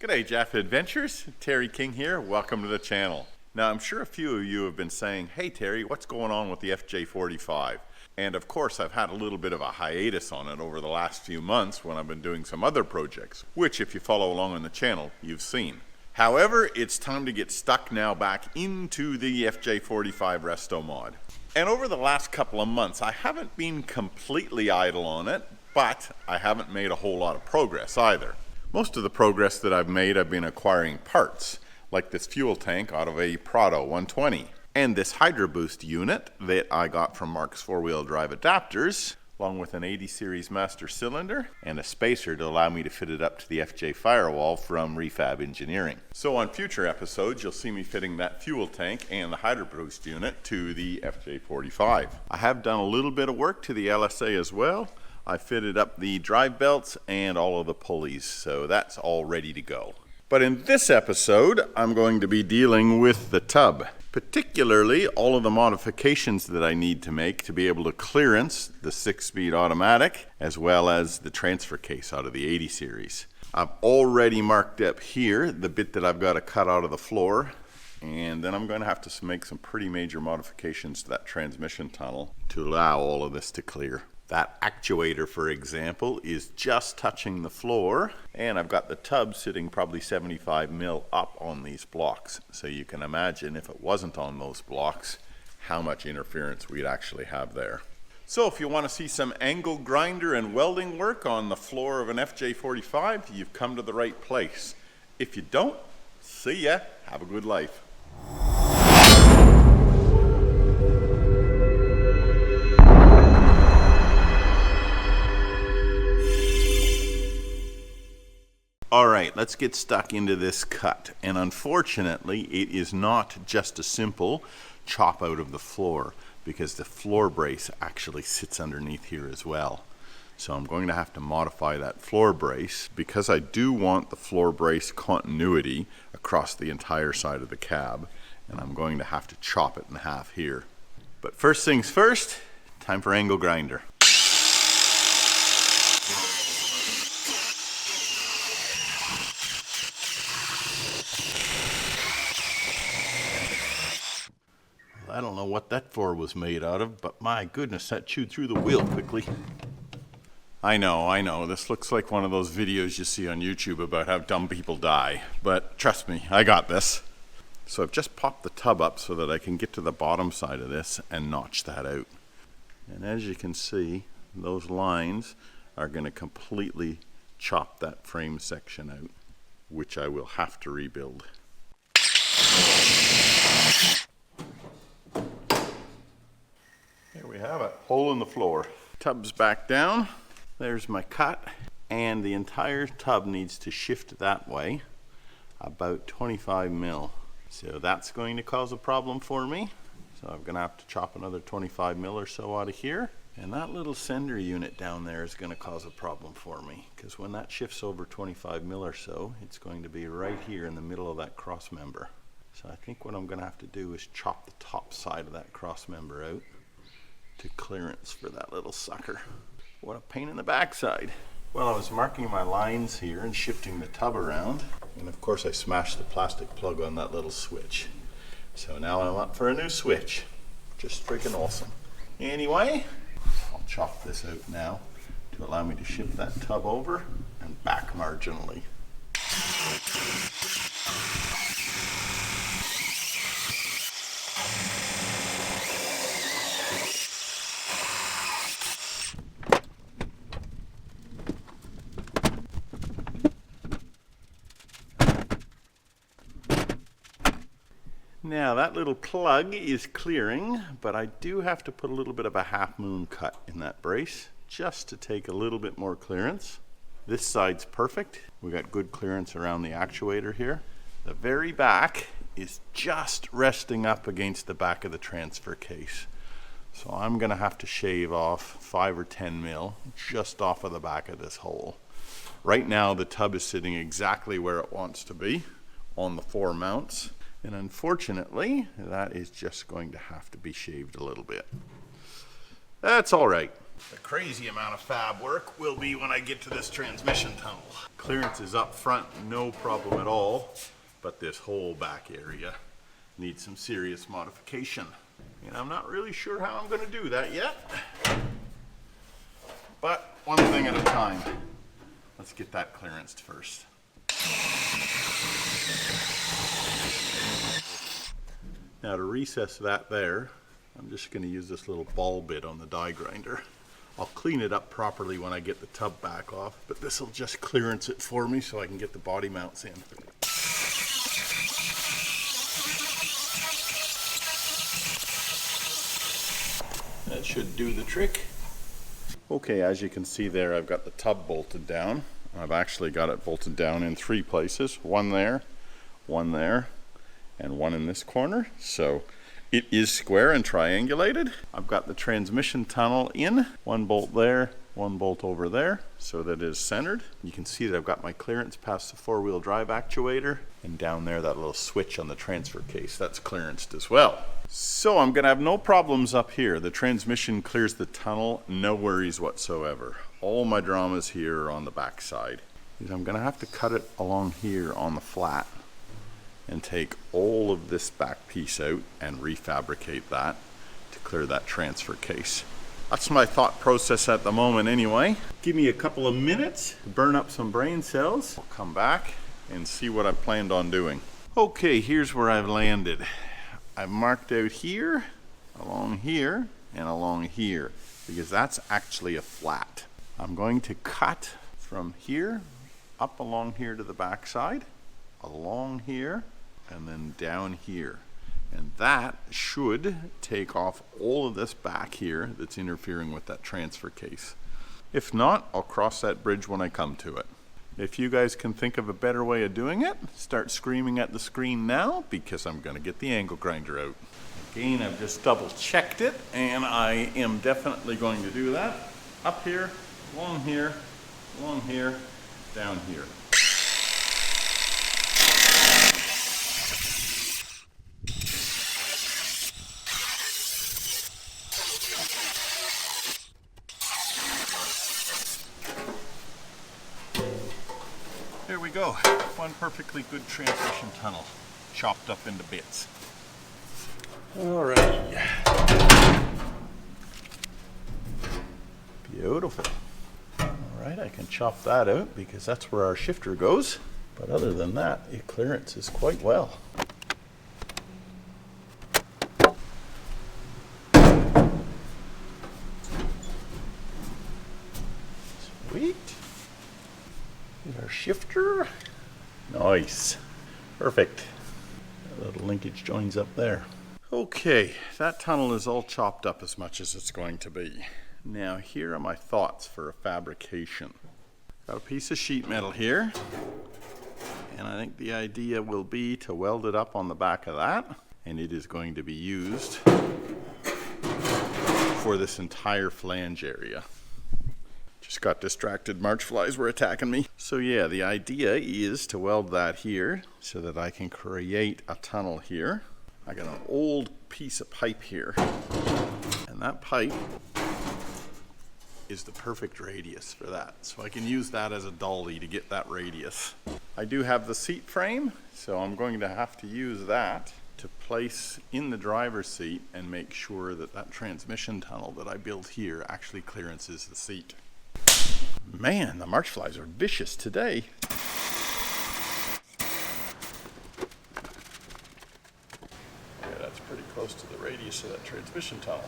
G'day Jafffa Adventures, Terry King here, welcome to the channel. Now I'm sure a few of you have been saying, hey Terry, what's going on with the FJ45? And of course I've had a little bit of a hiatus on it over the last few months when I've been doing some other projects, which if you follow along on the channel, you've seen. However, it's time to get stuck now back into the FJ45 restomod. And over the last couple of months, I haven't been completely idle on it, but I haven't made a whole lot of progress either. Most of the progress that I've made, I've been acquiring parts, like this fuel tank out of a Prado 120, and this Hydro Boost unit that I got from Mark's 4-wheel drive adapters, along with an 80 series master cylinder and a spacer to allow me to fit it up to the FJ firewall from Refab Engineering. So on future episodes, you'll see me fitting that fuel tank and the Hydro Boost unit to the FJ45. I have done a little bit of work to the LSA as well. I fitted up the drive belts and all of the pulleys, so that's all ready to go. But in this episode, I'm going to be dealing with the tub, particularly all of the modifications that I need to make to be able to clearance the 6-speed automatic, as well as the transfer case out of the 80 series. I've already marked up here the bit that I've got to cut out of the floor, and then I'm going to have to make some pretty major modifications to that transmission tunnel to allow all of this to clear. That actuator, for example, is just touching the floor, and I've got the tub sitting probably 75 mil up on these blocks. So you can imagine if it wasn't on those blocks, how much interference we'd actually have there. So if you want to see some angle grinder and welding work on the floor of an FJ45, you've come to the right place. If you don't, see ya, have a good life. Alright, let's get stuck into this cut, and unfortunately it is not just a simple chop out of the floor, because the floor brace actually sits underneath here as well. So I'm going to have to modify that floor brace, because I do want the floor brace continuity across the entire side of the cab, and I'm going to have to chop it in half here. But first things first, time for angle grinder. I don't know what that floor was made out of, but my goodness, that chewed through the wheel quickly. I know, this looks like one of those videos you see on YouTube about how dumb people die, but trust me, I got this. So I've just popped the tub up so that I can get to the bottom side of this and notch that out. And as you can see, those lines are going to completely chop that frame section out, which I will have to rebuild. Here we have it, hole in the floor. Tub's back down, there's my cut, and the entire tub needs to shift that way, about 25 mil. So that's going to cause a problem for me. So I'm gonna have to chop another 25 mil or so out of here. And that little sender unit down there is gonna cause a problem for me, because when that shifts over 25 mil or so, it's going to be right here in the middle of that cross member. So I think what I'm gonna have to do is chop the top side of that cross member out to clearance for that little sucker. What a pain in the backside. Well, I was marking my lines here and shifting the tub around, and of course I smashed the plastic plug on that little switch. So now I'm up for a new switch. Just freaking awesome. Anyway, I'll chop this out now to allow me to shift that tub over and back marginally. Now that little plug is clearing, but I do have to put a little bit of a half moon cut in that brace just to take a little bit more clearance. This side's perfect. We got good clearance around the actuator here. The very back is just resting up against the back of the transfer case. So I'm gonna have to shave off 5 or 10 mil just off of the back of this hole. Right now the tub is sitting exactly where it wants to be on the 4 mounts. And unfortunately, that is just going to have to be shaved a little bit. That's all right. The crazy amount of fab work will be when I get to this transmission tunnel. Clearance is up front, no problem at all, but this whole back area needs some serious modification. And I'm not really sure how I'm going to do that yet, but one thing at a time. Let's get that clearanced first. Now to recess that there, I'm just going to use this little ball bit on the die grinder. I'll clean it up properly when I get the tub back off, but this will just clearance it for me so I can get the body mounts in. That should do the trick. Okay, as you can see there, I've got the tub bolted down. I've actually got it bolted down in 3 places. One there, and one in this corner. So it is square and triangulated. I've got the transmission tunnel in, 1 bolt there, 1 bolt over there, so that it is centered. You can see that I've got my clearance past the 4-wheel drive actuator, and down there that little switch on the transfer case, that's clearanced as well. So I'm gonna have no problems up here. The transmission clears the tunnel, no worries whatsoever. All my dramas here are on the back side. I'm gonna have to cut it along here on the flat and take all of this back piece out and refabricate that to clear that transfer case. That's my thought process at the moment anyway. Give me a couple of minutes to burn up some brain cells. I'll come back and see what I planned on doing. Okay, here's where I've landed. I've marked out here, along here, and along here, because that's actually a flat. I'm going to cut from here, up along here to the back side, along here, and then down here. And that should take off all of this back here that's interfering with that transfer case. If not, I'll cross that bridge when I come to it. If you guys can think of a better way of doing it, start screaming at the screen now, because I'm going to get the angle grinder out. Again, I've just double checked it, and I am definitely going to do that. Up here, along here, down here. There we go, one perfectly good transmission tunnel, chopped up into bits. Alrighty. Beautiful. Alright, I can chop that out because that's where our shifter goes. But other than that, it clearances quite well. Sweet. Here's our shifter. Nice. Perfect. That little linkage joins up there. Okay, that tunnel is all chopped up as much as it's going to be. Now here are my thoughts for a fabrication. Got a piece of sheet metal here, and I think the idea will be to weld it up on the back of that, and it is going to be used for this entire flange area. Just got distracted, March flies were attacking me. So yeah, the idea is to weld that here so that I can create a tunnel here. I got an old piece of pipe here, and that pipe is the perfect radius for that. So I can use that as a dolly to get that radius. I do have the seat frame, so I'm going to have to use that to place in the driver's seat and make sure that that transmission tunnel that I built here actually clearances the seat. Man, the March flies are vicious today. Yeah, that's pretty close to the radius of that transmission tunnel.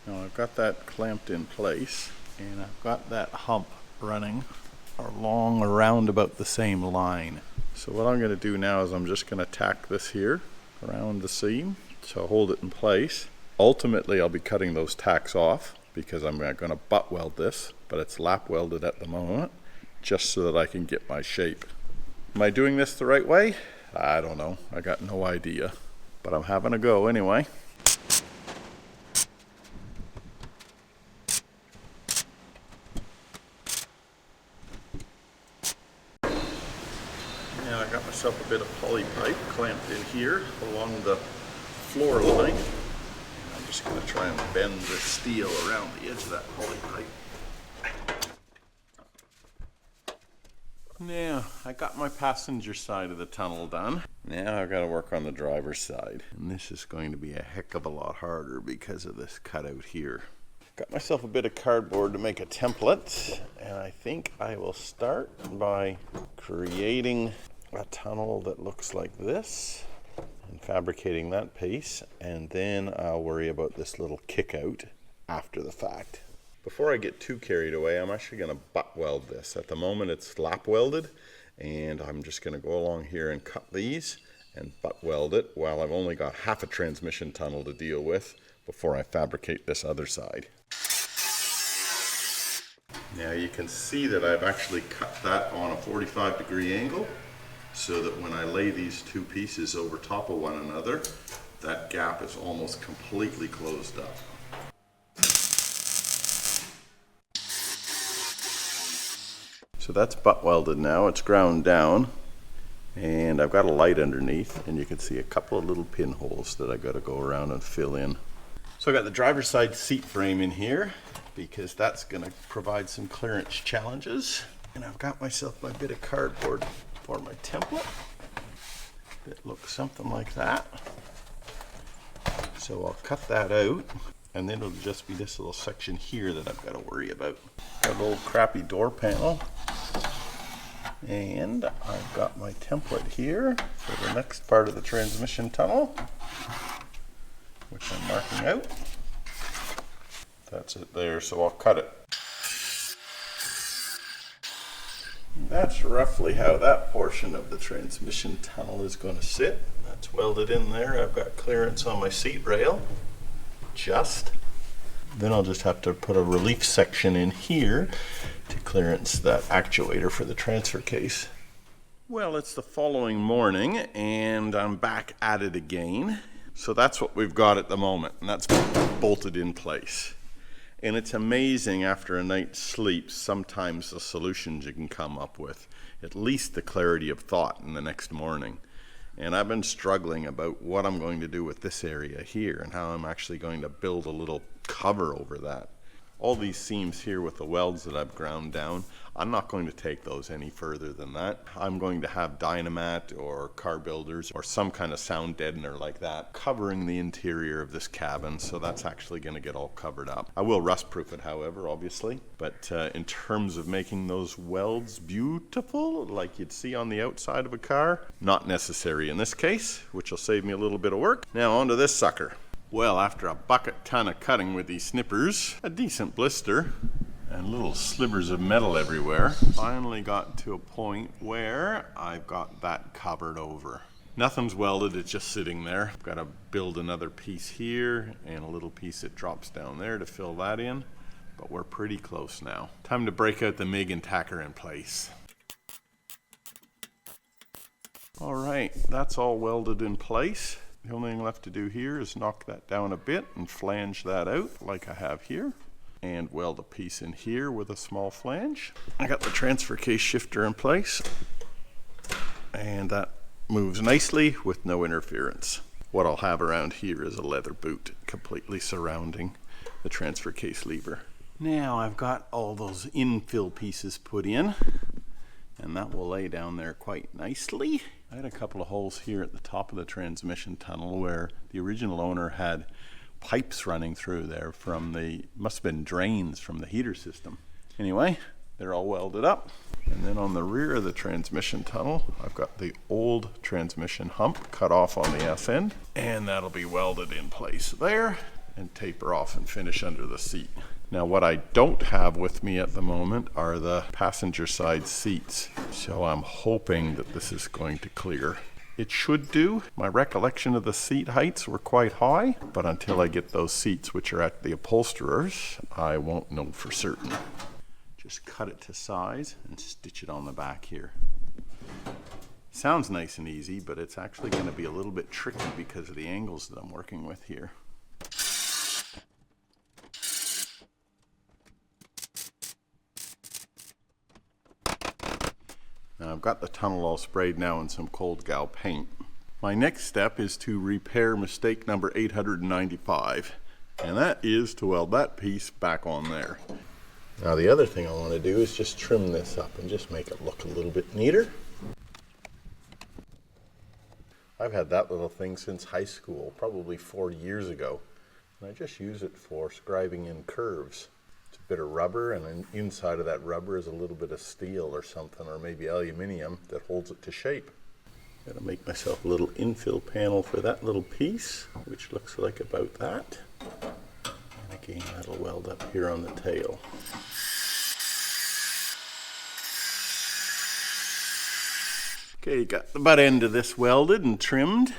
Now I've got that clamped in place, and I've got that hump running along around about the same line. So what I'm going to do now is I'm just going to tack this here around the seam to hold it in place. Ultimately I'll be cutting those tacks off because I'm not going to butt weld this, but it's lap welded at the moment just so that I can get my shape. Am I doing this the right way? I don't know. I got no idea, but I'm having a go anyway. myself a bit of poly pipe clamped in here along the floor line. I'm just going to try and bend the steel around the edge of that poly pipe. Now, I got my passenger side of the tunnel done. Now I've got to work on the driver's side. And this is going to be a heck of a lot harder because of this cutout here. Got myself a bit of cardboard to make a template. And I think I will start by creating a tunnel that looks like this. And fabricating that piece. And then I'll worry about this little kick out after the fact. Before I get too carried away, I'm actually going to butt weld this. At the moment it's lap welded, and I'm just going to go along here and cut these and butt weld it while I've only got half a transmission tunnel to deal with before I fabricate this other side. Now you can see that I've actually cut that on a 45-degree angle so that when I lay these two pieces over top of one another, that gap is almost completely closed up. So that's butt welded now, it's ground down, and I've got a light underneath, and you can see a couple of little pinholes that I've got to go around and fill in. So I got the driver's side seat frame in here because that's going to provide some clearance challenges. And I've got myself my bit of cardboard for my template. It looks something like that. So I'll cut that out, and then it'll just be this little section here that I've got to worry about. Got a little crappy door panel. And I've got my template here for the next part of the transmission tunnel, which I'm marking out. That's it there, so I'll cut it. That's roughly how that portion of the transmission tunnel is going to sit. That's welded in there. I've got clearance on my seat rail. Then I'll just have to put a relief section in here to clearance that actuator for the transfer case. Well, it's the following morning and I'm back at it again. So that's what we've got at the moment, and that's bolted in place. And it's amazing after a night's sleep, sometimes the solutions you can come up with, at least the clarity of thought in the next morning. And I've been struggling about what I'm going to do with this area here and how I'm actually going to build a little cover over that. All these seams here with the welds that I've ground down, I'm not going to take those any further than that. I'm going to have Dynamat or car builders or some kind of sound deadener like that covering the interior of this cabin, so that's actually going to get all covered up. I will rust proof it, however, obviously, but in terms of making those welds beautiful like you'd see on the outside of a car, not necessary in this case, which will save me a little bit of work. Now onto this sucker. Well, after a bucket ton of cutting with these snippers, a decent blister, and little slivers of metal everywhere, finally got to a point where I've got that covered over. Nothing's welded, it's just sitting there. I've got to build another piece here and a little piece that drops down there to fill that in, but we're pretty close now. Time to break out the MIG and tack her in place. All right, that's all welded in place. The only thing left to do here is knock that down a bit and flange that out like I have here, and weld a piece in here with a small flange. I got the transfer case shifter in place, and that moves nicely with no interference. What I'll have around here is a leather boot completely surrounding the transfer case lever. Now I've got all those infill pieces put in, and that will lay down there quite nicely. I had a couple of holes here at the top of the transmission tunnel where the original owner had pipes running through there from the, must have been drains from the heater system. Anyway, they're all welded up. And then on the rear of the transmission tunnel, I've got the old transmission hump cut off on the S end, and that'll be welded in place there and taper off and finish under the seat. Now what I don't have with me at the moment are the passenger side seats, so I'm hoping that this is going to clear. It should do. My recollection of the seat heights were quite high, but until I get those seats, which are at the upholsterers, I won't know for certain. Just cut it to size and stitch it on the back here. Sounds nice and easy, but it's actually going to be a little bit tricky because of the angles that I'm working with here. Now And I've got the tunnel all sprayed now in some cold gal paint. My next step is to repair mistake number 895, and that is to weld that piece back on there. Now the other thing I want to do is just trim this up and just make it look a little bit neater. I've had that little thing since high school, probably 40 years ago, and I just use it for scribing in curves. It's a bit of rubber, and then inside of that rubber is a little bit of steel or something, or maybe aluminum that holds it to shape. Gotta make myself a little infill panel for that little piece, which looks like about that. And again, that'll weld up here on the tail. Okay, got the butt end of this welded and trimmed.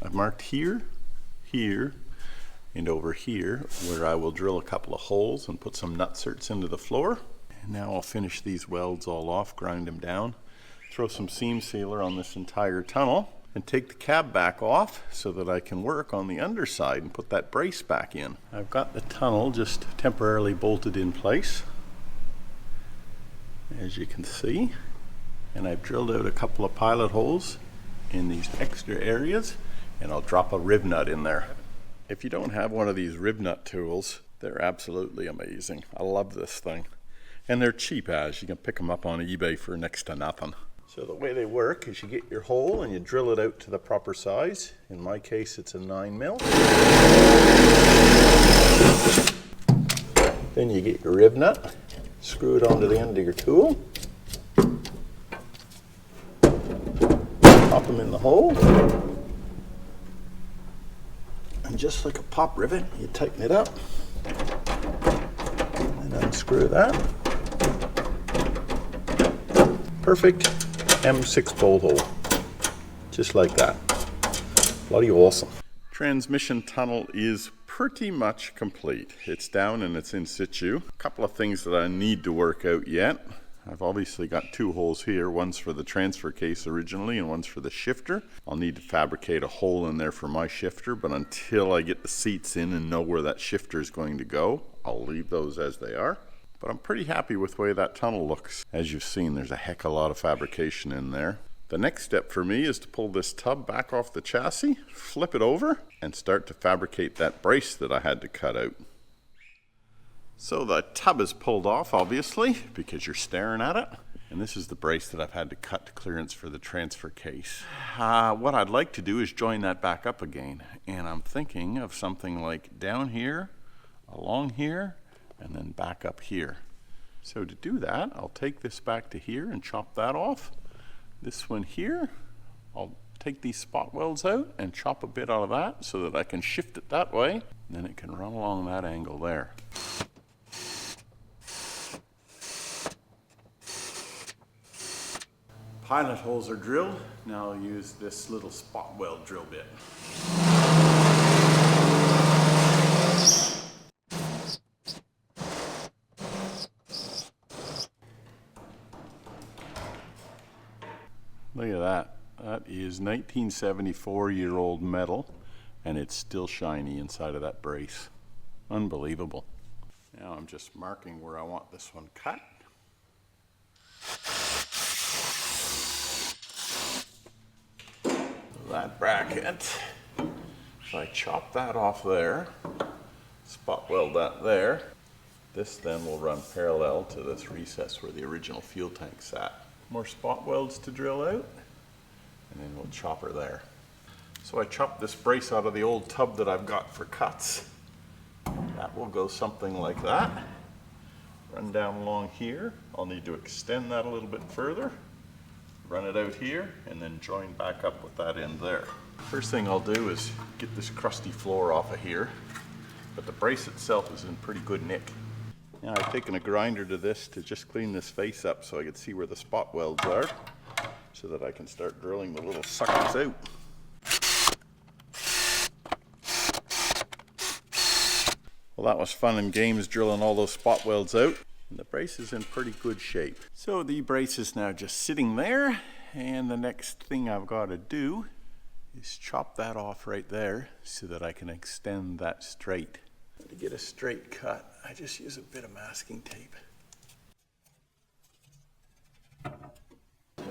I've marked here, here, and over here where I will drill a couple of holes and put some nutserts into the floor. And now I'll finish these welds all off, grind them down, throw some seam sealer on this entire tunnel, and take the cab back off so that I can work on the underside and put that brace back in. I've got the tunnel just temporarily bolted in place, as you can see. And I've drilled out a couple of pilot holes in these extra areas, and I'll drop a rib nut in there. If you don't have one of these rib nut tools, they're absolutely amazing. I love this thing. And they're cheap as. You can pick them up on eBay for next to nothing. So the way they work is you get your hole and you drill it out to the proper size. In my case, it's a 9mm. Then you get your rib nut, screw it onto the end of your tool. Pop them in the hole, and just like a pop rivet, you tighten it up and unscrew that. Perfect M6 bolt hole, just like that. Bloody awesome. Transmission tunnel is pretty much complete. It's down and it's in situ. A couple of things that I need to work out yet. I've obviously got two holes here. One's for the transfer case originally and one's for the shifter. I'll need to fabricate a hole in there for my shifter, but until I get the seats in and know where that shifter is going to go, I'll leave those as they are. But I'm pretty happy with the way that tunnel looks. As you've seen, there's a heck of a lot of fabrication in there. The next step for me is to pull this tub back off the chassis, flip it over, and start to fabricate that brace that I had to cut out. So the tub is pulled off, obviously, because you're staring at it. And this is the brace that I've had to cut to clearance for the transfer case. What I'd like to do is join that back up again. And I'm thinking of something like down here, along here, and then back up here. So to do that, I'll take this back to here and chop that off. This one here, I'll take these spot welds out and chop a bit out of that so that I can shift it that way. And then it can run along that angle there. Pilot holes are drilled. Now I'll use this little spot weld drill bit. Look at that. That is 1974-year-old metal, and it's still shiny inside of that brace. Unbelievable. Now I'm just marking where I want this one cut. That bracket, if I chop that off there, spot weld that there, this then will run parallel to this recess where the original fuel tank sat. More spot welds to drill out, and then we'll chop her there. So I chopped this brace out of the old tub that I've got for cuts. That will go something like that. Run down along here. I'll need to extend that a little bit further. Run it out here, and then join back up with that end there. First thing I'll do is get this crusty floor off of here, but the brace itself is in pretty good nick. Now I've taken a grinder to this to just clean this face up so I can see where the spot welds are, so that I can start drilling the little suckers out. Well, that was fun and games drilling all those spot welds out. And the brace is in pretty good shape. So the brace is now just sitting there, and the next thing I've got to do is chop that off right there so that I can extend that straight. To get a straight cut, I just use a bit of masking tape.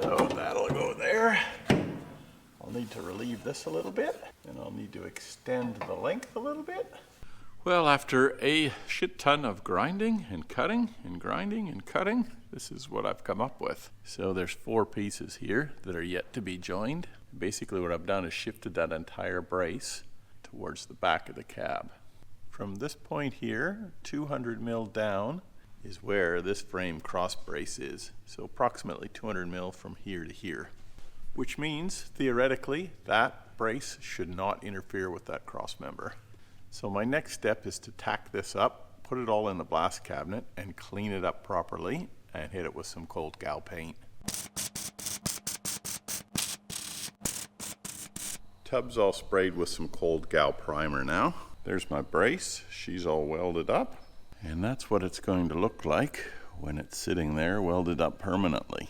So that'll go there. I'll need to relieve this a little bit, and I'll need to extend the length a little bit. Well, after a shit ton of grinding and cutting and grinding and cutting, this is what I've come up with. So there's 4 pieces here that are yet to be joined. Basically what I've done is shifted that entire brace towards the back of the cab. From this point here, 200 mil down is where this frame cross brace is. So approximately 200 mil from here to here, which means theoretically that brace should not interfere with that cross member. So my next step is to tack this up, put it all in the blast cabinet, and clean it up properly and hit it with some cold gal paint. Tub's all sprayed with some cold gal primer now. There's my brace. She's all welded up. And that's what it's going to look like when it's sitting there welded up permanently.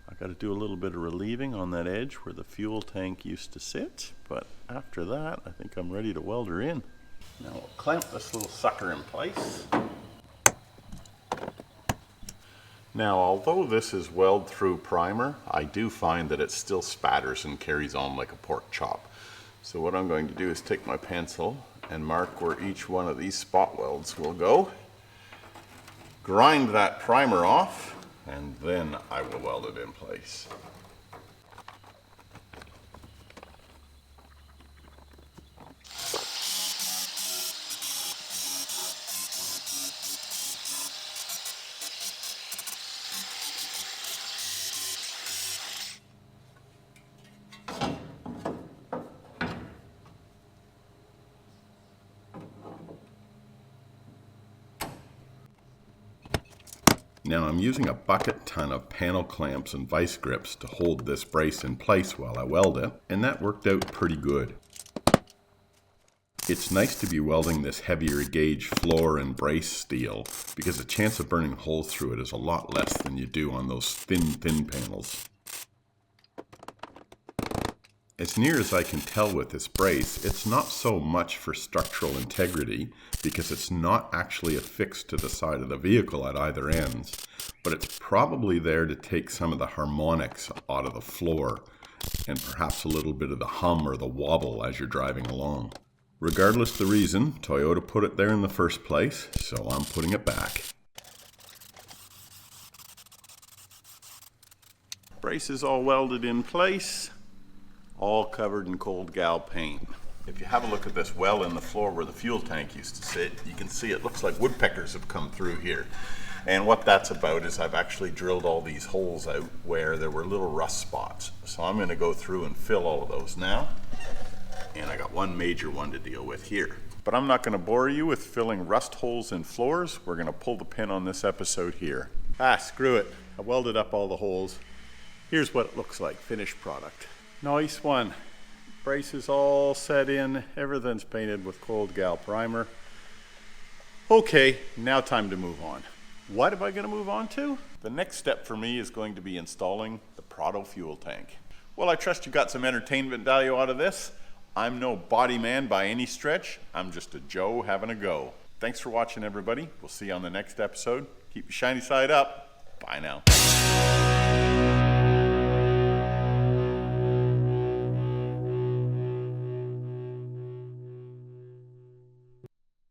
I got to do a little bit of relieving on that edge where the fuel tank used to sit, but after that I think I'm ready to weld her in. Now we'll clamp this little sucker in place. Now, although this is weld through primer, I do find that it still spatters and carries on like a pork chop. So what I'm going to do is take my pencil and mark where each one of these spot welds will go, grind that primer off, and then I will weld it in place. Now I'm using a bucket ton of panel clamps and vice grips to hold this brace in place while I weld it, and that worked out pretty good. It's nice to be welding this heavier gauge floor and brace steel because the chance of burning holes through it is a lot less than you do on those thin panels. As near as I can tell with this brace, it's not so much for structural integrity because it's not actually affixed to the side of the vehicle at either ends, but it's probably there to take some of the harmonics out of the floor and perhaps a little bit of the hum or the wobble as you're driving along. Regardless the reason, Toyota put it there in the first place, so I'm putting it back. Brace is all welded in place, all covered in cold gal paint. If you have a look at this well in the floor where the fuel tank used to sit, you can see it looks like woodpeckers have come through here. And what that's about is I've actually drilled all these holes out where there were little rust spots. So I'm going to go through and fill all of those now. And I got one major one to deal with here. But I'm not going to bore you with filling rust holes in floors. We're going to pull the pin on this episode here. Screw it. I welded up all the holes. Here's what it looks like, finished product. Nice one. Brace is all set in. Everything's painted with cold gal primer. Okay, now time to move on. What am I going to move on to? The next step for me is going to be installing the Prado fuel tank. Well, I trust you got some entertainment value out of this. I'm no body man by any stretch. I'm just a Joe having a go. Thanks for watching, everybody. We'll see you on the next episode. Keep your shiny side up. Bye now.